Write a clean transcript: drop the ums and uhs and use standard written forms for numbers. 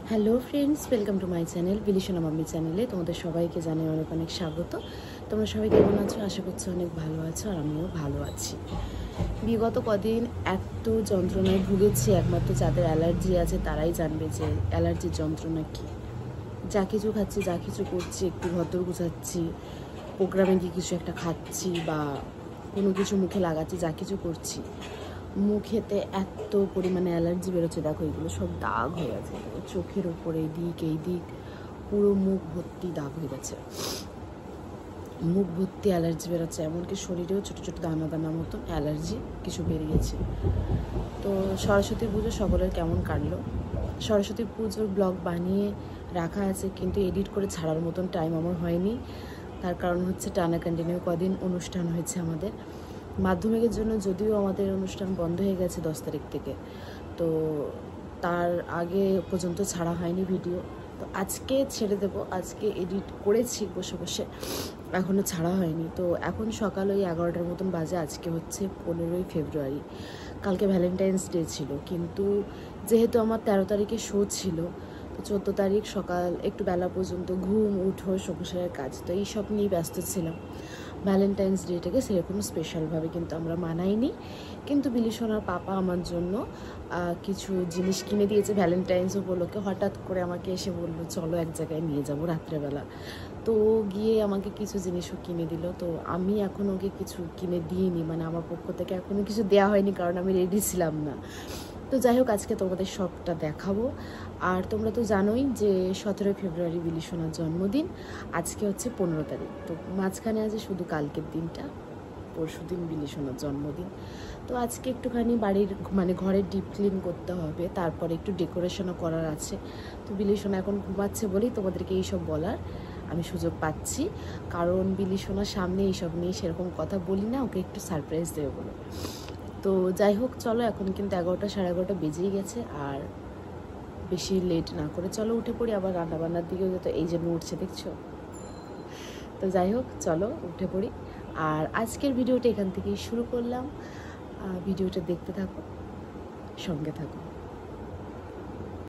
Hello friends, welcome to my channel বিলিশনা mummy চ্যানেলে তোমাদের সবাইকে জানাই অনেক অনেক স্বাগত। তোমরা সবাই কেমন আছো? আশা করছি অনেক ভালো আছো, আর আমিও ভালো আছি। বিগত কদিন এত যন্ত্রণায় ভুগেছি, একমাত্র যাদের অ্যালার্জি আছে তারাই জানবে যে অ্যালার্জির যন্ত্রণা কী। যা কিছু খাচ্ছি, যা কিছু করছি, একটু ঘর গুছাচ্ছি, প্রোগ্রামে গিয়ে কিছু একটা খাচ্ছি বা কোনো কিছু মুখে লাগাচ্ছি, যা কিছু করছি, মুখেতে এত পরিমাণে অ্যালার্জি বেরোচ্ছে। দেখো, এগুলো সব দাগ হয়ে গেছে, চোখের ওপরে এই দিক পুরো মুখ ভর্তি দাগ হয়ে গেছে, মুখ ভর্তি অ্যালার্জি বেরোচ্ছে, এমনকি শরীরেও ছোটো ছোটো দানা দানা মতন অ্যালার্জি কিছু বেরিয়েছে। তো সরস্বতী পুজো সকলের কেমন কাটলো? সরস্বতী পুজোর ব্লগ বানিয়ে রাখা আছে, কিন্তু এডিট করে ছাড়ার মতন টাইম আমার হয়নি। তার কারণ হচ্ছে টানা কন্টিনিউ কদিন অনুষ্ঠান হয়েছে আমাদের মাধ্যমিকের জন্য, যদিও আমাদের অনুষ্ঠান বন্ধ হয়ে গেছে 10 তারিখ থেকে, তো তার আগে পর্যন্ত ছাড়া হয়নি ভিডিও। তো আজকে ছেড়ে দেবো, আজকে এডিট করেছি বসে বসে, এখনও ছাড়া হয়নি। তো এখন সকাল ওই 11টার মতন বাজে। আজকে হচ্ছে 15ই ফেব্রুয়ারি, কালকে ভ্যালেন্টাইন্স ডে ছিল, কিন্তু যেহেতু আমার 13 তারিখে শো ছিল, তো 14 তারিখ সকাল একটু বেলা পর্যন্ত ঘুম উঠো সংসারের কাজ, তো এইসব নিয়ে ব্যস্ত ছিলাম। ভ্যালেন্টাইন্স ডেটাকে সেরকম স্পেশালভাবে কিন্তু আমরা মানাইনি, কিন্তু বিলিশনার পাপা আমার জন্য কিছু জিনিস কিনে দিয়েছে ভ্যালেন্টাইন্স উপলক্ষে। হঠাৎ করে আমাকে এসে বললো চলো এক জায়গায় নিয়ে যাবো রাত্রেবেলা, তো গিয়ে আমাকে কিছু জিনিসও কিনে দিল। তো আমি এখন ওকে কিছু কিনে দিইনি, মানে আমার পক্ষ থেকে এখনও কিছু দেওয়া হয়নি, কারণ আমি রেডি ছিলাম না। তো যাই হোক, আজকে তোমাদের সবটা দেখাবো। আর তোমরা তো জানোই যে 17 ফেব্রুয়ারি বিলিশনার জন্মদিন, আজকে হচ্ছে 15 তারিখ, তো মাঝখানে আছে শুধু কালকের দিনটা, পরশু দিন বিলিশনার জন্মদিন। তো আজকে একটুখানি বাড়ির মানে ঘরের ডিপ ক্লিন করতে হবে, তারপরে একটু ডেকোরেশনও করার আছে। তো বিলিশনা এখন ঘুমাচ্ছে বলেই তোমাদেরকে এইসব বলার আমি সুযোগ পাচ্ছি, কারণ বিলিশনার সামনে এইসব নিয়ে সেরকম কথা বলি না, ওকে একটু সারপ্রাইজ দেবে বলে। তো যাই হোক, চলো, এখন কিন্তু 11টা সাড়ে 11টা বেজেই গেছে, আর বেশি লেট না করে চলো উঠে পড়ি। আবার রান্নাবান্নার দিকেও যেত, এই যে উঠছে দেখছো। তো যাই হোক, চলো উঠে পড়ি। আর আজকের ভিডিওটা এখান থেকেই শুরু করলাম, ভিডিওটা দেখতে থাকো, সঙ্গে থাকো।